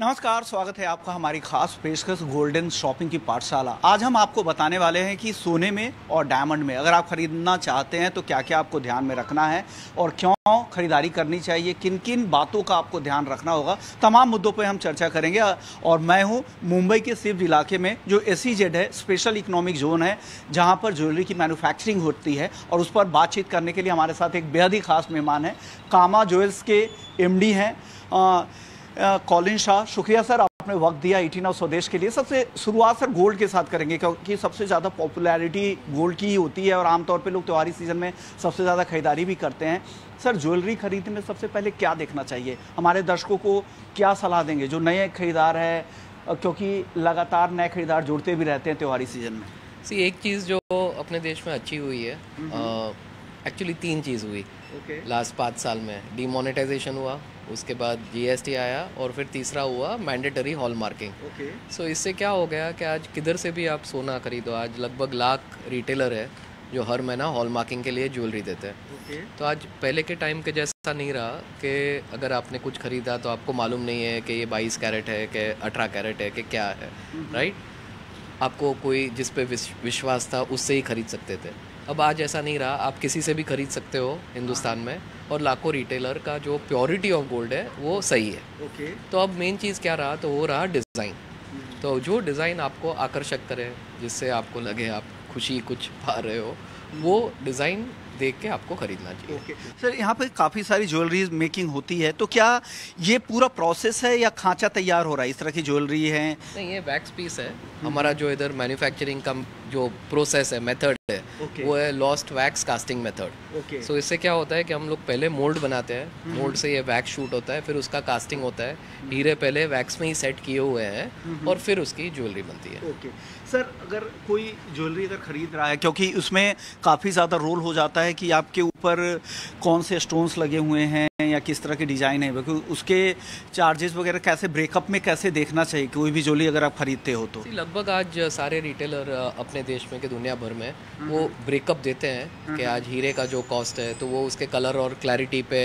नमस्कार, स्वागत है आपका हमारी खास पेशकश गोल्डन शॉपिंग की पाठशाला। आज हम आपको बताने वाले हैं कि सोने में और डायमंड में अगर आप खरीदना चाहते हैं तो क्या क्या आपको ध्यान में रखना है और क्यों खरीदारी करनी चाहिए, किन किन बातों का आपको ध्यान रखना होगा, तमाम मुद्दों पर हम चर्चा करेंगे। और मैं हूं मुंबई के सिर्फ इलाके में जो SEZ है, स्पेशल इकोनॉमिक जोन है, जहां पर ज्वेलरी की मैन्युफैक्चरिंग होती है। और उस पर बातचीत करने के लिए हमारे साथ एक बेहद ही खास मेहमान है, कामा ज्वेल्स के MD हैं कॉलिन शाह। शुक्रिया सर, आपने वक्त दिया 18 और स्वदेश के लिए। सबसे शुरुआत सर गोल्ड के साथ करेंगे क्योंकि सबसे ज़्यादा पॉपुलैरिटी गोल्ड की ही होती है और आमतौर पे लोग त्योहारी सीजन में सबसे ज़्यादा खरीदारी भी करते हैं। सर, ज्वेलरी खरीदने में सबसे पहले क्या देखना चाहिए, हमारे दर्शकों को क्या सलाह देंगे जो नए खरीदार है, क्योंकि लगातार नए खरीदार जुड़ते भी रहते हैं त्योहारी सीजन में। एक चीज़ जो अपने देश में अच्छी हुई है, एक्चुअली 3 चीज़ हुई लास्ट 5 साल में। डिमोनेटाइजेशन हुआ, उसके बाद GST आया और फिर तीसरा हुआ मैंडेटरी हॉल मार्किंग। सो इससे क्या हो गया कि आज किधर से भी आप सोना खरीदो, आज लगभग लाख रिटेलर है जो हर महीना हॉल मार्किंग के लिए ज्वेलरी देते हैं। तो आज पहले के टाइम के जैसा नहीं रहा कि अगर आपने कुछ खरीदा तो आपको मालूम नहीं है कि ये 22 कैरेट है कि 18 कैरेट है कि क्या है, राइट। आपको कोई जिस पे विश्वास था उससे ही खरीद सकते थे। अब आज ऐसा नहीं रहा, आप किसी से भी खरीद सकते हो हिंदुस्तान में, और लाखों रिटेलर का जो प्योरिटी ऑफ गोल्ड है वो सही है। तो अब मेन चीज़ क्या रहा, तो वो रहा डिज़ाइन। तो जो डिज़ाइन आपको आकर्षक करे, जिससे आपको लगे आप खुशी कुछ पा रहे हो, वो डिज़ाइन देख के आपको खरीदना चाहिए। सर, यहाँ पे काफ़ी सारी ज्वेलरी मेकिंग होती है, तो क्या ये पूरा प्रोसेस है या खांचा तैयार हो रहा है, इस तरह की ज्वेलरी है? नहीं, ये वैक्स पीस है। हमारा जो इधर मैन्युफैक्चरिंग का जो प्रोसेस है, मेथड है, वो है लॉस्ट वैक्स कास्टिंग मेथड। सो इससे क्या होता है कि हम लोग पहले मोल्ड बनाते हैं, मोल्ड से ये वैक्स शूट होता है, फिर उसका कास्टिंग होता है। हीरे पहले वैक्स में ही सेट किए हुए हैं और फिर उसकी ज्वेलरी बनती है। सर, अगर कोई ज्वेलरी अगर खरीद रहा है, क्योंकि उसमें काफ़ी ज़्यादा रोल हो जाता है कि आपके ऊपर कौन से स्टोन्स लगे हुए हैं या किस तरह की डिज़ाइन है, क्योंकि उसके चार्जेस वगैरह कैसे ब्रेकअप में कैसे देखना चाहिए कोई भी ज्वेलरी अगर आप खरीदते हो तो? लगभग आज सारे रिटेलर अपने देश में कि दुनिया भर में वो ब्रेकअप देते हैं कि आज हीरे का जो कॉस्ट है तो वो उसके कलर और क्लैरिटी पे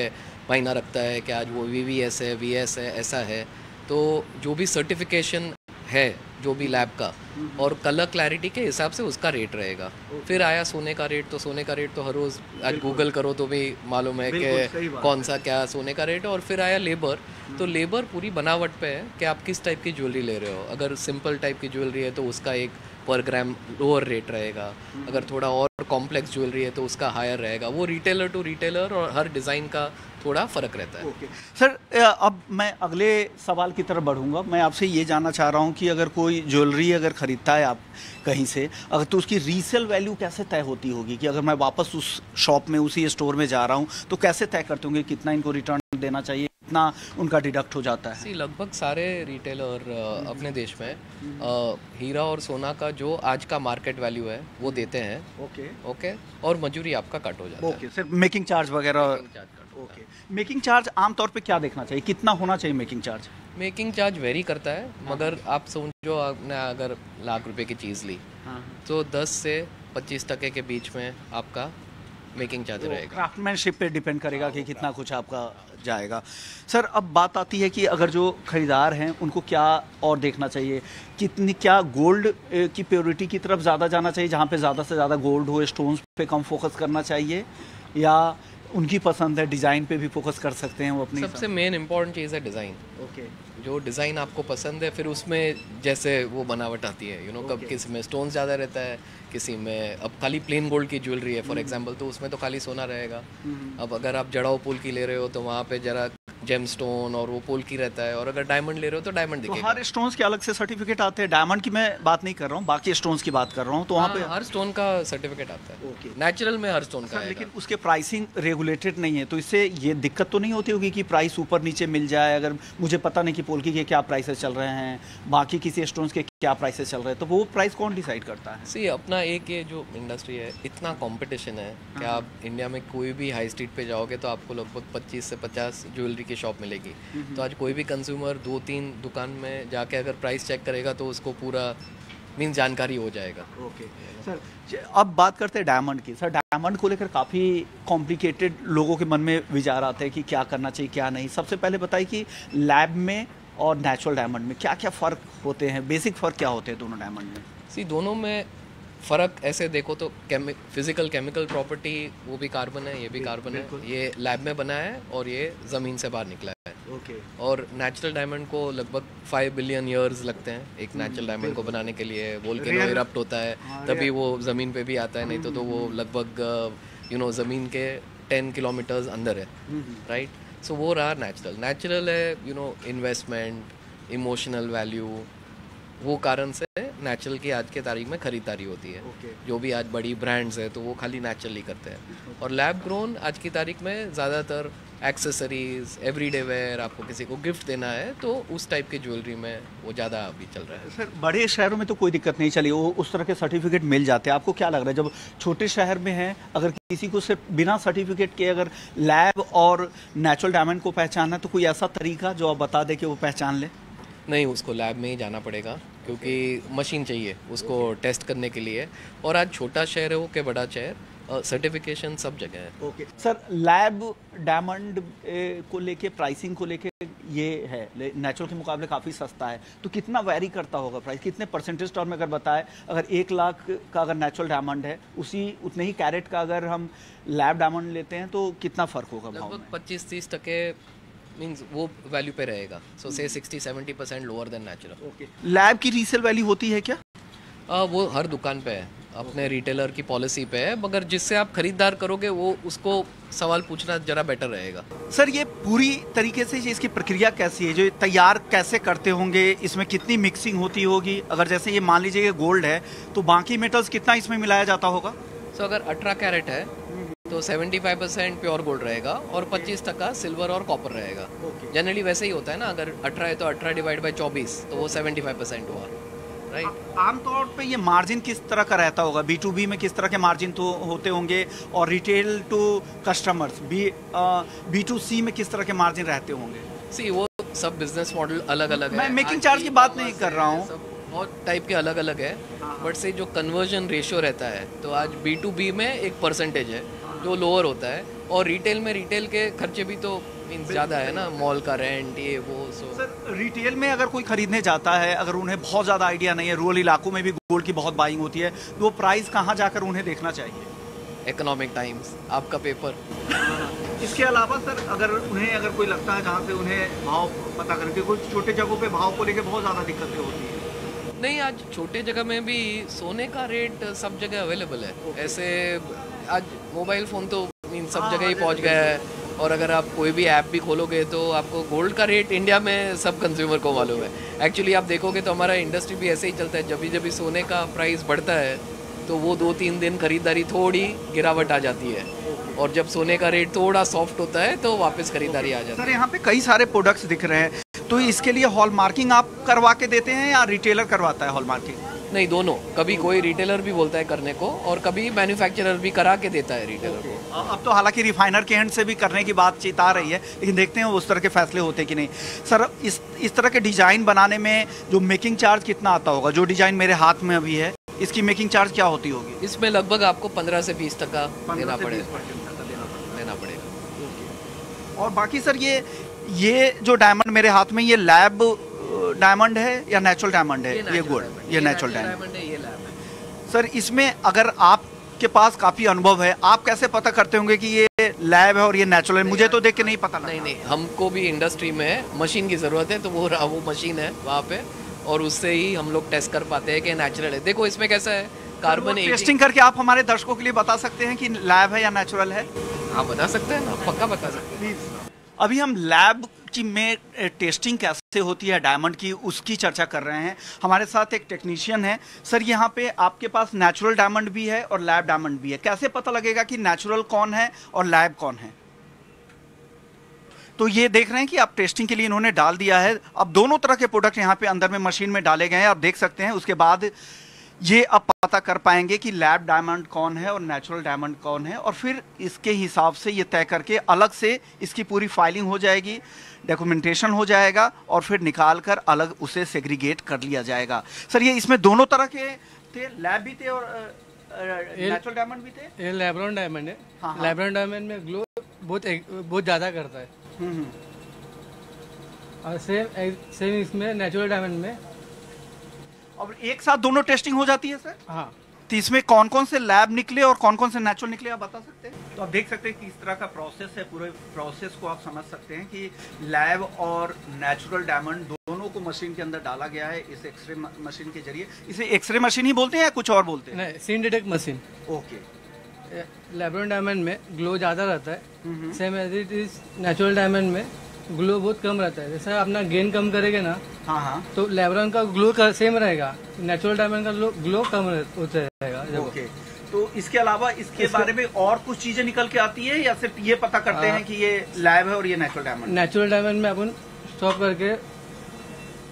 मायना रखता है कि आज वो VVS है, VS है, ऐसा है। तो जो भी सर्टिफिकेशन है जो भी लैब का और कलर क्लैरिटी के हिसाब से उसका रेट रहेगा। फिर आया सोने का रेट, तो सोने का रेट तो हर रोज़ आज गूगल करो तो भी मालूम है कि कौन सा क्या सोने का रेट है। और फिर आया लेबर, तो लेबर पूरी बनावट पे है कि आप किस टाइप की ज्वेलरी ले रहे हो। अगर सिंपल टाइप की ज्वेलरी है तो उसका एक पर ग्राम लोअर रेट रहेगा, अगर थोड़ा और कॉम्प्लेक्स ज्वेलरी है तो उसका हायर रहेगा। वो रिटेलर टू रिटेलर और हर डिज़ाइन का थोड़ा फ़र्क रहता है। सर, अब मैं अगले सवाल की तरफ बढ़ूंगा। मैं आपसे ये जानना चाह रहा हूँ कि अगर कोई ज्वेलरी अगर ख़रीदता है आप कहीं से, अगर तो उसकी रीसेल वैल्यू कैसे तय होती होगी कि अगर मैं वापस उस शॉप में उसी स्टोर में जा रहा हूँ तो कैसे तय करते होंगे कितना इनको रिटर्न देना चाहिए, कितना उनका डिडक्ट हो जाता है? लगभग सारे रिटेलर अपने देश में हीरा और सोना का जो आज का मार्केट वैल्यू है वो देते हैं। ओके और मजूरी आपका कट हो जाता है। सर, मेकिंग चार्ज वगैरह? मेकिंग चार्ज आमतौर पे क्या देखना चाहिए, कितना होना चाहिए making charge? Making charge very करता है, मगर आप समझो आपने अगर लाख रुपए की चीज़ ली तो 10 से 25% के बीच में आपका मेकिंग चार्ज रहेगा। क्राफ्टमैनशिप पे डिपेंड करेगा कि कितना कुछ आपका जाएगा। सर, अब बात आती है कि अगर जो खरीदार हैं उनको क्या और देखना चाहिए, क्या गोल्ड की प्योरिटी की तरफ ज़्यादा जाना चाहिए, जहाँ पे ज़्यादा से ज़्यादा गोल्ड हो, स्टोन्स पे कम फोकस करना चाहिए, या उनकी पसंद है डिज़ाइन पे भी फोकस कर सकते हैं वो अपनी? सबसे मेन इंपॉर्टेंट चीज़ है डिज़ाइन। जो डिज़ाइन आपको पसंद है, फिर उसमें जैसे वो बनावट आती है, कब किसी में स्टोन ज़्यादा रहता है, किसी में अब खाली प्लेन गोल्ड की ज्वेलरी है फॉर एग्जांपल, तो उसमें तो खाली सोना रहेगा। अब अगर आप जड़ाऊ पोल की ले रहे हो तो वहाँ पे जरा जेम स्टोन और वो पोल की रहता है, और अगर डायमंड ले रहे हो तो डायमंड दिखेगा। तो हर स्टोन्स के अलग से सर्टिफिकेट आते हैं? डायमंड की मैं बात नहीं कर रहा हूँ, बाकी स्टोन्स की बात कर रहा हूँ। तो वहाँ पे हर स्टोन का सर्टिफिकेट आता है। नेचुरल में हर स्टोन का, लेकिन उसके प्राइसिंग रेगुलेटेड नहीं है, तो इससे ये दिक्कत तो नहीं होती होगी कि प्राइस ऊपर नीचे मिल जाए? अगर मुझे पता नहीं कि पोल्की के क्या प्राइसेस चल रहे हैं, बाकी किसी स्टोन्स के क्या प्राइसेस चल रहे हैं, तो वो प्राइस कौन डिसाइड करता है? अपना एक ये जो इंडस्ट्री है, इतना कंपटीशन है कि आप इंडिया में कोई भी हाई स्ट्रीट पे जाओगे तो आपको लगभग 25 से 50 ज्वेलरी की शॉप मिलेगी। तो आज कोई भी कंज्यूमर 2-3 दुकान में जाके अगर प्राइस चेक करेगा तो उसको पूरा जानकारी हो जाएगा। सर, अब बात करते हैं डायमंड की। सर, डायमंड को लेकर काफ़ी कॉम्प्लिकेटेड लोगों के मन में विचार आते हैं कि क्या करना चाहिए क्या नहीं। सबसे पहले बताइए कि लैब में और नेचुरल डायमंड में क्या क्या फ़र्क होते हैं, बेसिक फ़र्क क्या होते हैं दोनों डायमंड में? सी दोनों में फ़र्क ऐसे देखो तो फिजिकल केमिकल प्रॉपर्टी वो भी कार्बन है, ये भी कार्बन है, ये लैब में बना है और ये ज़मीन से बाहर निकला है। और नेचुरल डायमंड को लगभग 5 बिलियन ईयर्स लगते हैं एक नेचुरल डायमंड को बनाने के लिए। वोल्केनो इरप्ट होता है तभी वो ज़मीन पे भी आता है, नहीं तो वो लगभग ज़मीन के 10 किलोमीटर्स अंदर है, राइट। सो वो रहा नेचुरल है, इन्वेस्टमेंट, इमोशनल वैल्यू, वो कारण से नेचुरल की आज के तारीख में खरीदारी होती है। जो भी आज बड़ी ब्रांड्स है तो वो खाली नेचुरली करते हैं। और लैब ग्रोन आज की तारीख में ज़्यादातर एक्सेसरीज, एवरीडे वेयर, आपको किसी को गिफ्ट देना है तो उस टाइप की ज्वेलरी में वो ज़्यादा अभी चल रहा है। सर बड़े शहरों में तो कोई दिक्कत नहीं चली, वो उस तरह के सर्टिफिकेट मिल जाते हैं। आपको क्या लग रहा है जब छोटे शहर में है, अगर किसी को सिर्फ बिना सर्टिफिकेट के अगर लैब और नेचुरल डायमंड को पहचानना है तो कोई ऐसा तरीका जो आप बता दे कि वो पहचान ले? नहीं, उसको लैब में ही जाना पड़ेगा क्योंकि मशीन चाहिए उसको टेस्ट करने के लिए। और आज छोटा शहर हो के बड़ा शहर, सर्टिफिकेशन सब जगह है। ओके सर, लैब डायमंड को लेके, प्राइसिंग को लेके ये है नेचुरल के मुकाबले काफ़ी सस्ता है, तो कितना वैरी करता होगा प्राइस? कितने परसेंटेज टर्म में अगर बताए, अगर 1 लाख का अगर नेचुरल डायमंड है, उतने ही कैरेट का अगर हम लैब डायमंड लेते हैं तो कितना फ़र्क होगा भाव में? लगभग 25-30% मीन्स वो वैल्यू पे रहेगा। सो से 60-70% lower than natural. Okay, lab की रीसेल वैल्यू होती है क्या? वो हर दुकान पे है, अपने रिटेलर की पॉलिसी पे है, मगर जिससे आप खरीदार करोगे वो उसको सवाल पूछना जरा बेटर रहेगा। सर ये पूरी तरीके से इसकी प्रक्रिया कैसी है, जो ये तैयार कैसे करते होंगे, इसमें कितनी मिक्सिंग होती होगी? अगर जैसे ये मान लीजिए ये गोल्ड है तो बाकी मेटल्स कितना इसमें मिलाया जाता होगा? सो अगर 18 कैरेट है तो 75% प्योर गोल्ड रहेगा और 25% सिल्वर और कॉपर रहेगा। जनरली वैसे ही होता है ना, अगर 18 है तो 18 डिवाइड बाई 24 तो वो 75% हुआ, राइट। आमतौर पे ये मार्जिन किस तरह का रहता होगा? B2B में किस तरह के मार्जिन तो होते होंगे, और रिटेल टू कस्टमर्स B2C में किस तरह के मार्जिन रहते होंगे? सी वो सब बिजनेस मॉडल अलग अलग है। मैं मेकिंग चार्ज की बात नहीं कर रहा हूँ, बहुत टाइप के अलग अलग है, बट से जो कन्वर्जन रेशियो रहता है तो आज B2B में एक परसेंटेज है जो लोअर होता है, और रिटेल में रिटेल के खर्चे भी तो मीन्स ज़्यादा है ना, मॉल का रेंट ये वो। सर रिटेल में अगर कोई खरीदने जाता है, अगर उन्हें बहुत ज़्यादा आइडिया नहीं है, रूरल इलाकों में भी गोल्ड की बहुत बाइंग होती है, तो वो प्राइस कहाँ जाकर उन्हें देखना चाहिए? इकोनॉमिक टाइम्स, आपका पेपर। इसके अलावा सर अगर कोई लगता है जहाँ से उन्हें भाव पता करके, कुछ छोटे जगहों पे भाव को लेके बहुत ज़्यादा दिक्कतें होती है। नहीं, आज छोटे जगह में भी सोने का रेट सब जगह अवेलेबल है। ऐसे आज मोबाइल फ़ोन तो मीन सब जगह ही पहुंच गया है, और अगर आप कोई भी ऐप भी खोलोगे तो आपको गोल्ड का रेट इंडिया में सब कंज्यूमर को मालूम है। एक्चुअली आप देखोगे तो हमारा इंडस्ट्री भी ऐसे ही चलता है, जब भी सोने का प्राइस बढ़ता है तो वो 2-3 दिन खरीदारी थोड़ी गिरावट आ जाती है, और जब सोने का रेट थोड़ा सॉफ्ट होता है तो वापस खरीदारी आ जाती है। सर यहाँ पे कई सारे प्रोडक्ट्स दिख रहे हैं, तो इसके लिए हॉल मार्किंग आप करवा के देते हैं या रिटेलर करवाता है हॉल मार्किंग? नहीं, दोनों। कभी कोई रिटेलर भी बोलता है करने को और कभी मैन्युफैक्चरर भी करा के देता है रिटेलर को। अब तो हालांकि रिफाइनर के एंड से भी करने की बातचीत आ रही है, लेकिन देखते हैं उस तरह के फैसले होते कि नहीं। सर इस तरह के डिज़ाइन बनाने में जो मेकिंग चार्ज कितना आता होगा? जो डिज़ाइन मेरे हाथ में अभी है, इसकी मेकिंग चार्ज क्या होती होगी? इसमें लगभग आपको 15 से 20% देना पड़ेगा। और बाकी सर ये जो डायमंड मेरे हाथ में, ये लैब डायमंड है या नेचुरल डायमंड है? ये गोल्ड, ये नेचुरल डायमंड है, ये लैब है। सर इसमें अगर आपके पास काफ़ी अनुभव है, आप कैसे पता करते होंगे कि ये लैब है और ये नेचुरल है? मुझे तो देख के नहीं पता। नहीं, हमको भी इंडस्ट्री में मशीन की ज़रूरत है, तो वो मशीन है वहाँ पे, और उससे ही हम लोग टेस्ट कर पाते हैं कि नेचुरल है। देखो इसमें कैसा है, कार्बन टेस्टिंग करके आप हमारे दर्शकों के लिए बता सकते हैं कि लैब है या नेचुरल है? आप बता सकते हैं ना, पक्का बता सकते हैं। अभी हम लैब की में टेस्टिंग कैसे होती है डायमंड की, उसकी चर्चा कर रहे हैं। हमारे साथ एक टेक्नीशियन है। सर यहाँ पे आपके पास नेचुरल डायमंड भी है और लैब डायमंड भी है, कैसे पता लगेगा कि नेचुरल कौन है और लैब कौन है? तो ये देख रहे हैं कि आप टेस्टिंग के लिए इन्होंने डाल दिया है। अब दोनों तरह के प्रोडक्ट यहाँ पे अंदर में मशीन में डाले गए हैं, आप देख सकते हैं। उसके बाद ये अब पता कर पाएंगे कि लैब डायमंड कौन है और नेचुरल डायमंड कौन है, और फिर इसके हिसाब से ये तय करके अलग से इसकी पूरी फाइलिंग हो जाएगी, डॉक्यूमेंटेशन हो जाएगा, और फिर निकाल कर अलग उसे सेग्रीगेट कर लिया जाएगा। सर ये इसमें दोनों तरह के थे, लैब भी थे और नेचुरल डायमंड भी थे? ये लैब्रॉन डायमंड है। हाँ। लैब्रॉन डायमंड में ग्लो बहुत ज़्यादा करता है। और सेम इसमें नेचुरल डायमंड में। और एक साथ दोनों टेस्टिंग हो जाती है सर? हाँ। तो इसमें कौन कौन से लैब निकले और कौन कौन से नेचुरल निकले आप बता सकते हैं? तो आप देख सकते हैं कि इस तरह का प्रोसेस है, पूरे प्रोसेस को आप समझ सकते हैं कि लैब और नेचुरल डायमंड दोनों को मशीन के अंदर डाला गया है इस एक्सरे मशीन के जरिए। इसे एक्सरे मशीन ही बोलते हैं या कुछ और बोलते हैं? नहीं, scene detect machine. Okay. Lab grown diamond में ग्लो ज़्यादा रहता है, same as it is natural diamond में ग्लो बहुत कम रहता है। जैसे अपना गेन कम करेंगे ना, हाँ, तो लैब्रोन का ग्लो सेम रहेगा, नेचुरल डायमंड का ग्लो कम होता रहेगा। ओके। तो इसके अलावा इसके बारे में और कुछ चीजें निकल के आती है या सिर्फ ये पता करते हैं कि ये लैब है और ये नेचुरल डायमंड? नेचुरल डायमंड में अपन स्टॉप करके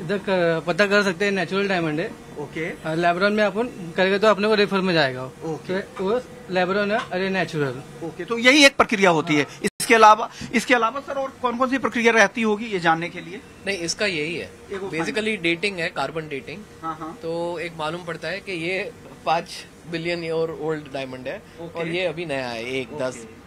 इधर पता कर सकते हैं नेचुरल डायमंड है। ओके। लैब्रोन में अपन करेंगे तो अपने को रेफर में जाएगा। ओके। तो वो लैब्रोन है अरे नेचुरल। ओके, तो यही एक प्रक्रिया होती है। इसके अलावा सर और कौन कौन सी प्रक्रिया रहती होगी ये जानने के लिए? नहीं, इसका यही है, बेसिकली डेटिंग है, कार्बन डेटिंग। हाँ। तो एक मालूम पड़ता है कि ये 5 बिलियन ईयर ओल्ड डायमंड है और ये अभी नया है,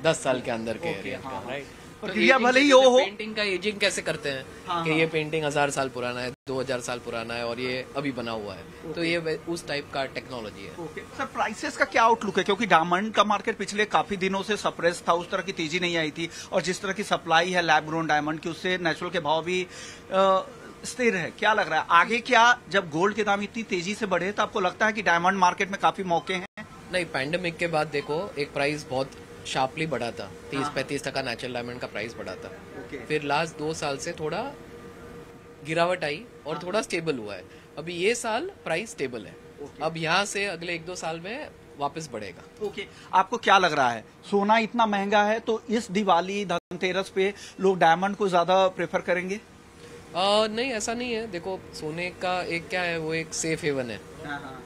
10 साल के अंदर के एरिया का, राइट। प्रक्रिया भले ही हो। पेंटिंग का एजिंग कैसे करते हैं कि ये पेंटिंग 1000 साल पुराना है, 2000 साल पुराना है और ये अभी बना हुआ है, तो ये उस टाइप का टेक्नोलॉजी है। ओके सर, प्राइसेस का क्या आउटलुक है? क्योंकि डायमंड का मार्केट पिछले काफी दिनों से सप्रेस था, उस तरह की तेजी नहीं आई थी, और जिस तरह की सप्लाई है लैब ग्रोन डायमंड की उससे नेचुरल के भाव भी स्थिर है। क्या लग रहा है आगे, क्या जब गोल्ड के दाम इतनी तेजी से बढ़े तो आपको लगता है कि डायमंड मार्केट में काफी मौके हैं? नहीं, पैंडेमिक के बाद देखो एक प्राइस बहुत शार्पली बढ़ा था, 30-35% नेचुरल डायमंड का प्राइस बढ़ा था। फिर लास्ट 2 साल से थोड़ा गिरावट आई और थोड़ा स्टेबल हुआ है। अभी ये साल प्राइस स्टेबल है, अब यहाँ से अगले 1-2 साल में वापस बढ़ेगा। ओके। आपको क्या लग रहा है, सोना इतना महंगा है तो इस दिवाली धनतेरस पे लोग डायमंड को ज्यादा प्रेफर करेंगे? नहीं, ऐसा नहीं है। देखो, सोने का एक क्या है, वो एक सेफ हेवन है,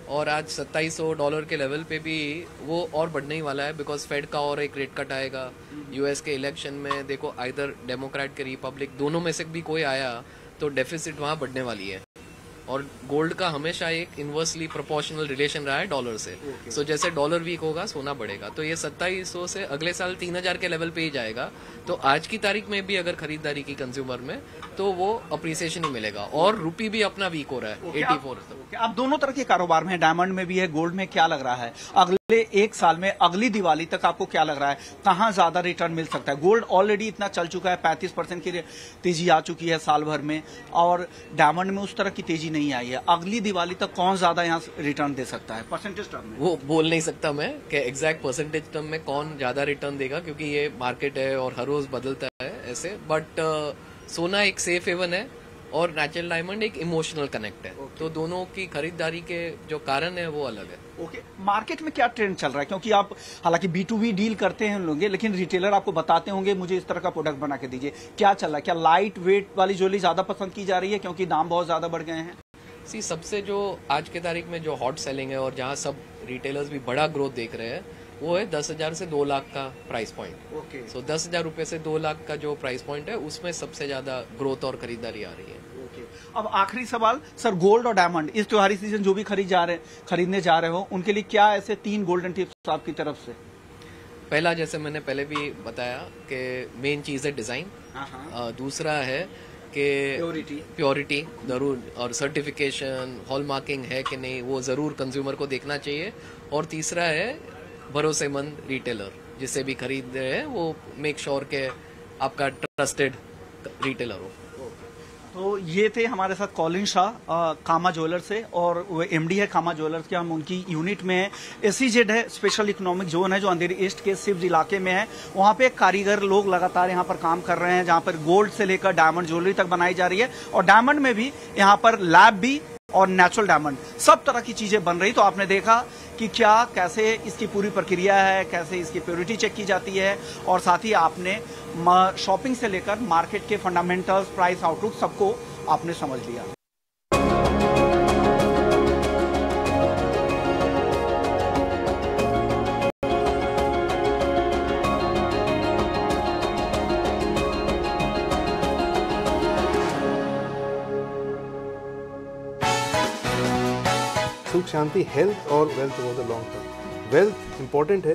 और आज $2700 के लेवल पे भी वो और बढ़ने ही वाला है, बिकॉज फेड का और एक रेट कट आएगा। यूएस के इलेक्शन में देखो, आइदर डेमोक्रेट के रिपब्लिक दोनों में से भी कोई आया तो डेफिसिट वहां बढ़ने वाली है। और गोल्ड का हमेशा एक इनवर्सली प्रोपोर्शनल रिलेशन रहा है डॉलर से। सो जैसे डॉलर वीक होगा सोना बढ़ेगा, तो ये 2700 से अगले साल 3000 के लेवल पे ही जाएगा। तो आज की तारीख में भी अगर खरीदारी की कंज्यूमर में, तो वो अप्रिसिएशन ही मिलेगा। और रुपी भी अपना वीक हो रहा है, 84। आप दोनों तरह के कारोबार में है, डायमंड में भी है, गोल्ड में। क्या लग रहा है अगले 1 साल में, अगली दिवाली तक आपको क्या लग रहा है कहाँ ज्यादा रिटर्न मिल सकता है? गोल्ड ऑलरेडी इतना चल चुका है, 35% की तेजी आ चुकी है साल भर में, और डायमंड में उस तरह की तेजी नहीं आई है। अगली दिवाली तक कौन ज्यादा यहाँ रिटर्न दे सकता है परसेंटेज टर्म में? वो बोल नहीं सकता मैं कि एग्जैक्ट परसेंटेज टर्म में कौन ज्यादा रिटर्न देगा, क्योंकि ये मार्केट है और हर रोज बदलता है ऐसे। बट सोना एक सेफ हेवन है और नेचुरल डायमंड एक इमोशनल कनेक्ट है। तो दोनों की खरीदारी के जो कारण है वो अलग है। ओके। मार्केट में क्या ट्रेंड चल रहा है? क्योंकि आप हालांकि B2B डील करते हैं लोग, लेकिन रिटेलर आपको बताते होंगे मुझे इस तरह का प्रोडक्ट बना के दीजिए। क्या चल रहा है? क्या लाइट वेट वाली ज्वेलरी ज्यादा पसंद की जा रही है क्योंकि दाम बहुत ज्यादा बढ़ गए हैं? सबसे जो आज के तारीख में जो हॉट सेलिंग है और जहाँ सब रिटेलर्स भी बड़ा ग्रोथ देख रहे हैं, वो है 10,000 से 2 लाख का प्राइस पॉइंट। ओके। सो 10,000 रुपए से 2 लाख का जो प्राइस पॉइंट है, उसमें सबसे ज्यादा ग्रोथ और खरीदारी आ रही है। अब आखिरी सवाल सर, गोल्ड और डायमंड इस त्योहारी सीजन जो भी खरीदने जा रहे हो, उनके लिए क्या ऐसे 3 गोल्डन टिप्स आपकी तरफ से? पहला, जैसे मैंने पहले भी बताया कि मेन चीज है डिजाइन। दूसरा है कि प्योरिटी जरूर, और सर्टिफिकेशन हॉलमार्किंग है कि नहीं वो जरूर कंज्यूमर को देखना चाहिए। और तीसरा है भरोसेमंद रिटेलर, जिसे भी खरीद रहे हैं वो मेक श्योर के आपका ट्रस्टेड रिटेलर हो। तो ये थे हमारे साथ कॉलिन शाह कामा ज्वेलर से, और वो एमडी है कामा ज्वेलर्स के। हम उनकी यूनिट में है। SEZ है, स्पेशल इकोनॉमिक जोन है, जो अंधेरी ईस्ट के सिर्फ इलाके में है। वहाँ पे कारीगर लोग लगातार यहाँ पर काम कर रहे हैं, जहाँ पर गोल्ड से लेकर डायमंड ज्वेलरी तक बनाई जा रही है, और डायमंड में भी यहाँ पर लैब भी और नेचुरल डायमंड सब तरह की चीजें बन रही। तो आपने देखा कि क्या कैसे इसकी पूरी प्रक्रिया है, कैसे इसकी प्योरिटी चेक की जाती है, और साथ ही आपने शॉपिंग से लेकर मार्केट के फंडामेंटल्स, प्राइस आउटलुक सबको आपने समझ लिया। सुख शांति, हेल्थ और wealth over the long term. Wealth important है,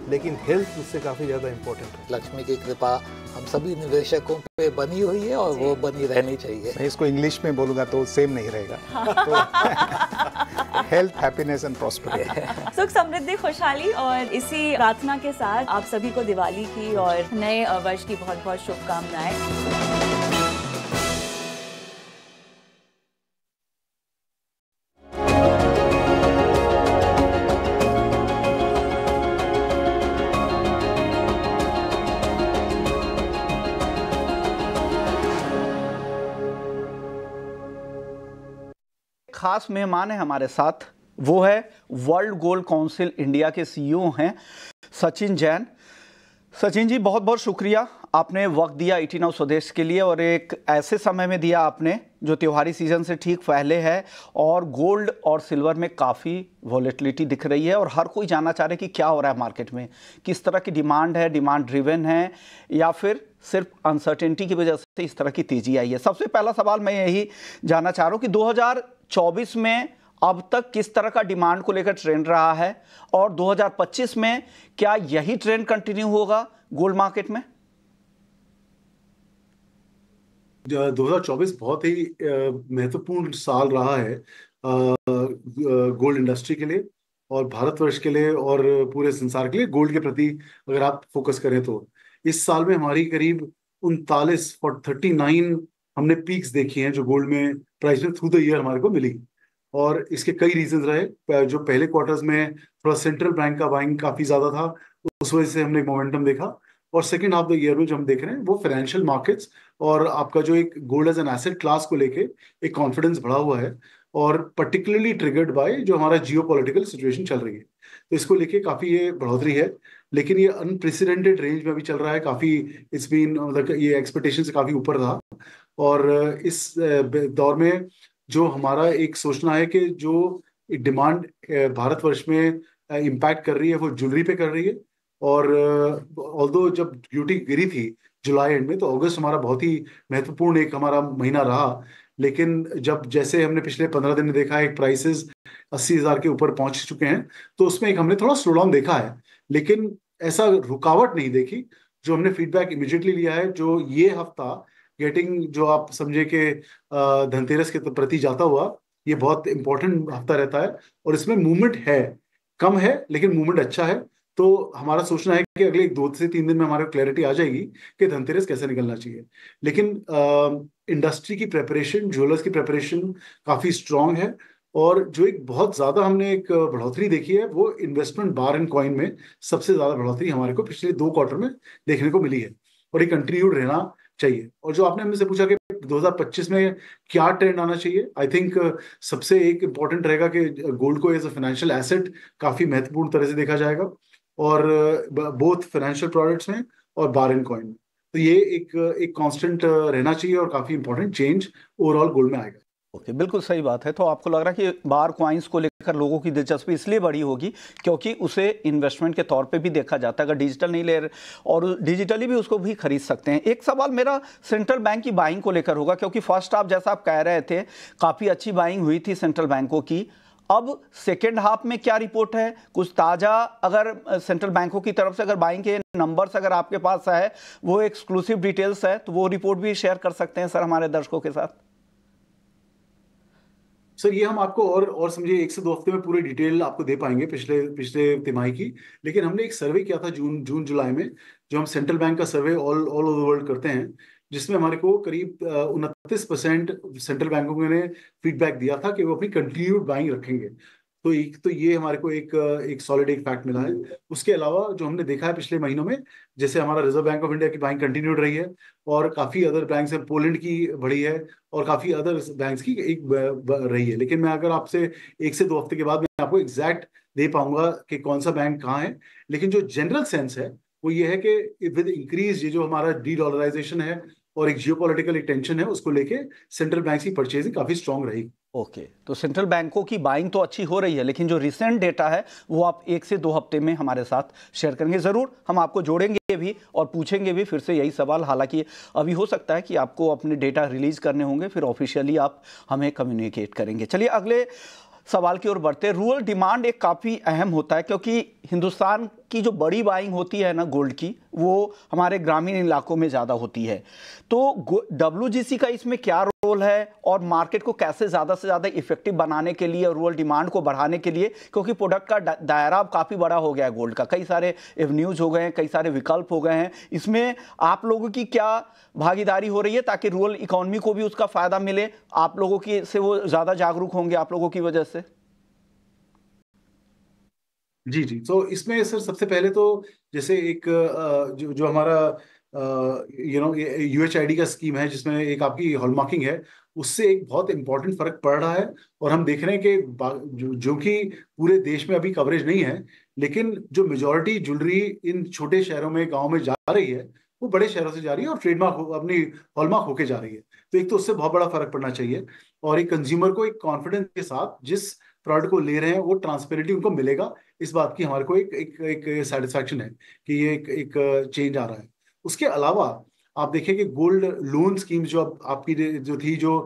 लेकिन हेल्थ उससे काफ़ी ज़्यादा इंपॉर्टेंट है। लक्ष्मी की कृपा हम सभी निवेशकों पे बनी हुई है और वो बनी रहनी चाहिए। मैं इसको इंग्लिश में बोलूँगा तो सेम नहीं रहेगा। तो हेल्थ, हैप्पीनेस एंड प्रॉस्पेरिटी, सुख समृद्धि खुशहाली, और इसी प्रार्थना के साथ आप सभी को दिवाली की और नए वर्ष की बहुत बहुत शुभकामनाएं। खास मेहमान है हमारे साथ, वो है वर्ल्ड गोल्ड काउंसिल इंडिया के सीईओ हैं सचिन जैन। सचिन जी, बहुत बहुत शुक्रिया, आपने वक्त दिया 18 हाउस स्वदेश के लिए, और एक ऐसे समय में दिया आपने जो त्योहारी सीजन से ठीक पहले है, और गोल्ड और सिल्वर में काफ़ी वॉलेटिलिटी दिख रही है, और हर कोई जानना चाह रहा है कि क्या हो रहा है मार्केट में, किस तरह की डिमांड है, डिमांड ड्रिवन है या फिर सिर्फ अनसर्टेनिटी की वजह से इस तरह की तेजी आई है। सबसे पहला सवाल मैं यही जानना चाह रहा हूँ कि 2024 में अब तक किस तरह का डिमांड को लेकर ट्रेंड रहा है, और 2025 में क्या यही ट्रेंड कंटिन्यू होगा गोल्ड मार्केट में? 2024 बहुत ही महत्वपूर्ण साल रहा है गोल्ड इंडस्ट्री के लिए और भारतवर्ष के लिए और पूरे संसार के लिए। गोल्ड के प्रति अगर आप फोकस करें तो इस साल में हमारी करीब 39 हमने पीक्स देखी हैं जो गोल्ड में प्राइस में थ्रू द ईयर हमारे को मिली, और इसके कई रीजंस रहे। जो पहले क्वार्टर्स में थोड़ा सेंट्रल बैंक का बाइंग काफी ज्यादा था, उस वजह से हमने मोमेंटम देखा, और सेकेंड हाफ द ईयर में जो हम देख रहे हैं वो फाइनेंशियल मार्केट्स और आपका जो एक gold as an asset class को लेके एक कॉन्फिडेंस बढ़ा हुआ है, और पर्टिकुलरली ट्रिगर्ड बाय जो हमारा जियोपॉलिटिकल सिचुएशन चल रही है, तो इसको लेके काफी ये बढ़ोतरी है। लेकिन ये अनप्रेसिडेंटेड रेंज में भी चल रहा है, काफी इट्स बीन ये एक्सपेक्टेशन से काफी ऊपर था। और इस दौर में जो हमारा एक सोचना है कि जो डिमांड भारतवर्ष में इम्पैक्ट कर रही है वो ज्वेलरी पे कर रही है, और ऑल्दो जब ड्यूटी गिरी थी जुलाई एंड में, तो अगस्त हमारा बहुत ही महत्वपूर्ण एक हमारा महीना रहा। लेकिन जब जैसे हमने पिछले 15 दिन में देखा है प्राइसेस 80,000 के ऊपर पहुंच चुके हैं, तो उसमें एक हमने थोड़ा स्लो डाउन देखा है, लेकिन ऐसा रुकावट नहीं देखी। जो हमने फीडबैक इमिडिएटली लिया है, जो ये हफ्ता गेटिंग जो आप समझे कि धनतेरस के प्रति जाता हुआ, ये बहुत इंपॉर्टेंट हफ्ता रहता है, और इसमें मूवमेंट है, कम है लेकिन मूवमेंट अच्छा है। तो हमारा सोचना है कि अगले 2 से 3 दिन में हमारे क्लैरिटी आ जाएगी कि धनतेरस कैसे निकलना चाहिए। लेकिन इंडस्ट्री की प्रेपरेशन, ज्वेलर्स की प्रेपरेशन काफी स्ट्रांग है, और जो एक बहुत ज्यादा हमने एक बढ़ोतरी देखी है वो इन्वेस्टमेंट बार एंड कॉइन में सबसे ज्यादा बढ़ोतरी हमारे को पिछले 2 क्वार्टर में देखने को मिली है, और ये कंटिन्यूड रहना चाहिए। और जो आपने हमसे पूछा कि 2025 में क्या ट्रेंड आना चाहिए, आई थिंक सबसे एक इम्पॉर्टेंट रहेगा कि गोल्ड को एज अ फाइनेंशियल एसेट काफी महत्वपूर्ण तरह से देखा जाएगा, और बोथ फाइनेंशियल प्रोडक्ट्स में और बार एंड कॉइन में। तो ये एक कांस्टेंट रहना चाहिए, और काफी इंपॉर्टेंट चेंज ओवरऑल गोल्ड में आएगा। ओके, बिल्कुल सही बात है। तो आपको लग रहा है कि बार कॉइन्स को लेकर लोगों की दिलचस्पी इसलिए बढ़ी होगी क्योंकि उसे इन्वेस्टमेंट के तौर पे भी देखा जाता है, अगर डिजिटल नहीं ले, और डिजिटली भी उसको भी खरीद सकते हैं। एक सवाल मेरा सेंट्रल बैंक की बाइंग को लेकर होगा, क्योंकि फर्स्ट हाफ जैसा आप कह रहे थे काफ़ी अच्छी बाइंग हुई थी सेंट्रल बैंकों की, अब सेकेंड हाफ में क्या रिपोर्ट है? कुछ ताज़ा अगर सेंट्रल बैंकों की तरफ से अगर बाइंग के नंबर्स अगर आपके पास है, वो एक्सक्लूसिव डिटेल्स है, तो वो रिपोर्ट भी शेयर कर सकते हैं सर हमारे दर्शकों के साथ। सर ये हम आपको और समझिए 1 से 2 हफ्ते में पूरी डिटेल आपको दे पाएंगे पिछले तिमाही की। लेकिन हमने एक सर्वे किया था जून जुलाई में, जो हम सेंट्रल बैंक का सर्वे ऑल ओवर द वर्ल्ड करते हैं, जिसमें हमारे को करीब 29% सेंट्रल बैंकों ने फीडबैक दिया था कि वो अपनी कंटिन्यूड बाइंग रखेंगे। तो ये हमारे को एक सॉलिड एक फैक्ट मिला है। उसके अलावा जो हमने देखा है पिछले महीनों में, जैसे हमारा रिजर्व बैंक ऑफ इंडिया की बाइंग कंटिन्यूड रही है, और काफी अदर बैंक है, पोलैंड की बढ़ी है, और काफी अदर बैंक्स की एक रही है। लेकिन मैं अगर आपसे 1 से 2 हफ्ते के बाद मैं आपको एग्जैक्ट दे पाऊंगा कि कौन सा बैंक कहाँ है। लेकिन जो जनरल सेंस है वो ये है कि विद इंक्रीज ये जो हमारा डी डॉलराइजेशन है और एक जियोपॉलिटिकल एक टेंशन है, उसको लेके सेंट्रल बैंक की परचेजिंग काफी स्ट्रांग रहेगी। ओके, तो सेंट्रल बैंकों की बाइंग तो अच्छी हो रही है, लेकिन जो रिसेंट डेटा है वो आप 1 से 2 हफ्ते में हमारे साथ शेयर करेंगे। ज़रूर हम आपको जोड़ेंगे भी और पूछेंगे भी फिर से यही सवाल। हालांकि अभी हो सकता है कि आपको अपने डेटा रिलीज करने होंगे, फिर ऑफिशियली आप हमें कम्युनिकेट करेंगे। चलिए अगले सवाल की ओर बढ़ते हैं। रूरल डिमांड एक काफ़ी अहम होता है, क्योंकि हिंदुस्तान की जो बड़ी बाइंग होती है ना गोल्ड की, वो हमारे ग्रामीण इलाकों में ज़्यादा होती है। तो WGC का इसमें क्या रोल है और मार्केट को कैसे ज़्यादा से ज़्यादा इफेक्टिव बनाने के लिए, रूरल डिमांड को बढ़ाने के लिए, क्योंकि प्रोडक्ट का दायरा अब काफ़ी बड़ा हो गया है गोल्ड का, कई सारे एवेन्यूज़ हो गए हैं, कई सारे विकल्प हो गए हैं, इसमें आप लोगों की क्या भागीदारी हो रही है ताकि रूरल इकोनॉमी को भी उसका फ़ायदा मिले? आप लोगों की से वो ज़्यादा जागरूक होंगे आप लोगों की वजह से। जी जी, तो इसमें सर सबसे पहले तो जैसे एक जो जो हमारा UHID का स्कीम है, जिसमें एक आपकी हॉलमार्किंग है, उससे एक बहुत इंपॉर्टेंट फर्क पड़ रहा है। और हम देख रहे हैं कि जो कि पूरे देश में अभी कवरेज नहीं है, लेकिन जो मेजॉरिटी ज्वेलरी इन छोटे शहरों में, गाँव में जा रही है, वो बड़े शहरों से जा रही है और ट्रेडमार्क अपनी हॉलमार्क होके जा रही है। तो एक तो उससे बहुत बड़ा फर्क पड़ना चाहिए, और एक कंज्यूमर को एक कॉन्फिडेंस के साथ जिस प्रोडक्ट को ले रहे हैं वो ट्रांसपेरेंटली उनको मिलेगा, इस बात की हमारे को एक सेटिस्फैक्शन है कि ये एक चेंज आ रहा है। उसके अलावा आप देखिए कि गोल्ड लोन स्कीम जो आपकी जो थी, जो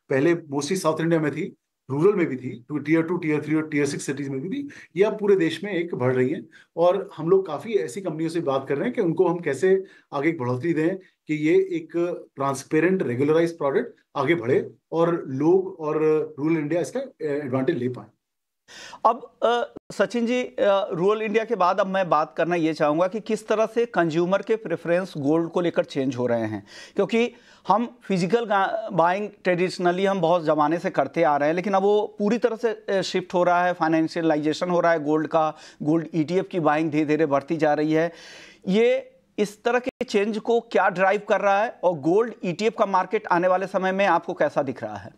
पहले मोस्टली साउथ इंडिया में थी, रूरल में भी थी, टियर 2, टियर 3 और टियर 6 सिटीज में भी थी, ये अब पूरे देश में एक बढ़ रही है। और हम लोग काफी ऐसी कंपनियों से बात कर रहे हैं कि उनको हम कैसे आगे एक बढ़ोतरी दें कि ये एक ट्रांसपेरेंट रेगुलराइज प्रोडक्ट आगे बढ़े और लोग और रूरल इंडिया इसका एडवांटेज ले पाए। अब सचिन जी, रूरल इंडिया के बाद अब मैं बात करना ये चाहूँगा कि किस तरह से कंज्यूमर के प्रेफरेंस गोल्ड को लेकर चेंज हो रहे हैं, क्योंकि हम फिजिकल बाइंग ट्रेडिशनली हम बहुत ज़माने से करते आ रहे हैं, लेकिन अब वो पूरी तरह से शिफ्ट हो रहा है, फाइनेंशियलाइजेशन हो रहा है गोल्ड का, गोल्ड ETF की बाइंग धीरे धीरे बढ़ती जा रही है। ये इस तरह के चेंज को क्या ड्राइव कर रहा है और गोल्ड ETF का मार्केट आने वाले समय में आपको कैसा दिख रहा है?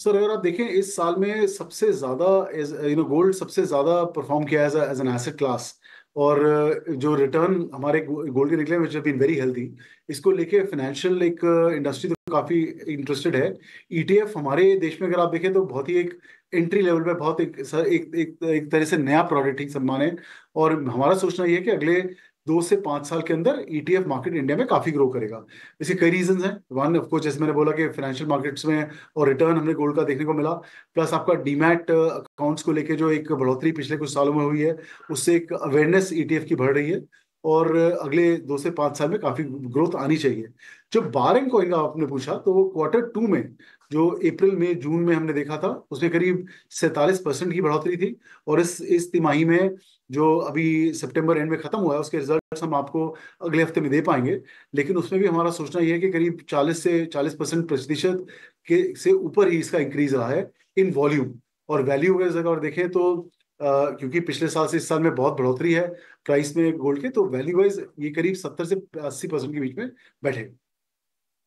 सर अगर आप देखें, इस साल में सबसे ज्यादा गोल्ड सबसे ज्यादा परफॉर्म किया एज एन एसेट क्लास, और जो रिटर्न हमारे गोल्ड के निकले which have been very healthy, इसको लेके फाइनेंशियल एक इंडस्ट्री तो काफी इंटरेस्टेड है। ETF हमारे देश में अगर आप देखें तो बहुत ही एक एंट्री लेवल पे बहुत एक तरह से नया प्रोडक्ट ही सम्मान है, और हमारा सोचना ये है कि अगले 2 से 5 साल के अंदर ETF मार्केट इंडिया में काफी ग्रो करेगा। इसके कई रीजंस हैं। वन ऑफ कोर्स, जैसे मैंने बोला कि फाइनेंशियल मार्केट्स में और रिटर्न हमने गोल्ड का देखने को मिला, प्लस आपका डीमैट अकाउंट्स को लेके जो एक बढ़ोतरी पिछले कुछ सालों में हुई है, उससे एक अवेयरनेस ETF की बढ़ रही है, और अगले 2 से 5 साल में काफी ग्रोथ आनी चाहिए। जो बारिंग कॉइन का आपने पूछा, तो वो Q2 में जो अप्रैल में जून में हमने देखा था, उसमें करीब 47% की बढ़ोतरी थी, और इस तिमाही में जो अभी सितंबर एंड में खत्म हुआ है, उसके रिजल्ट्स हम आपको अगले हफ्ते में दे पाएंगे। लेकिन उसमें भी हमारा सोचना यह है कि करीब 40% के से ऊपर ही इसका इंक्रीज रहा है इन वॉल्यूम। और वैल्यू अगर जगह और देखें तो क्योंकि पिछले साल से इस साल में बहुत बढ़ोतरी है प्राइस में गोल्ड के, तो वैल्यू वाइज ये करीब 70 से 80% के बीच में बैठे।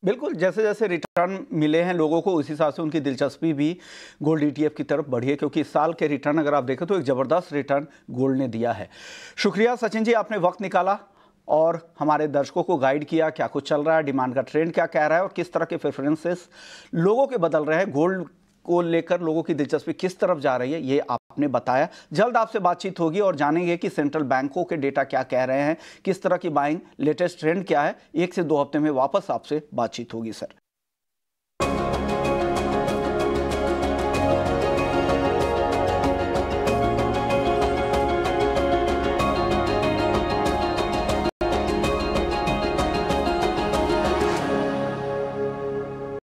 बिल्कुल, जैसे जैसे रिटर्न मिले हैं लोगों को, उस हिसाब से उनकी दिलचस्पी भी गोल्ड ETF की तरफ बढ़ी है, क्योंकि इस साल के रिटर्न अगर आप देखें तो एक ज़बरदस्त रिटर्न गोल्ड ने दिया है। शुक्रिया सचिन जी, आपने वक्त निकाला और हमारे दर्शकों को गाइड किया, क्या कुछ चल रहा है, डिमांड का ट्रेंड क्या कह रहा है और किस तरह के प्रेफरेंसेस लोगों के बदल रहे हैं, गोल्ड को लेकर लोगों की दिलचस्पी किस तरफ जा रही है, ये आपने बताया। जल्द आपसे बातचीत होगी और जानेंगे कि सेंट्रल बैंकों के डेटा क्या कह रहे हैं, किस तरह की बाइंग, लेटेस्ट ट्रेंड क्या है। 1 से 2 हफ्ते में वापस आपसे बातचीत होगी सर।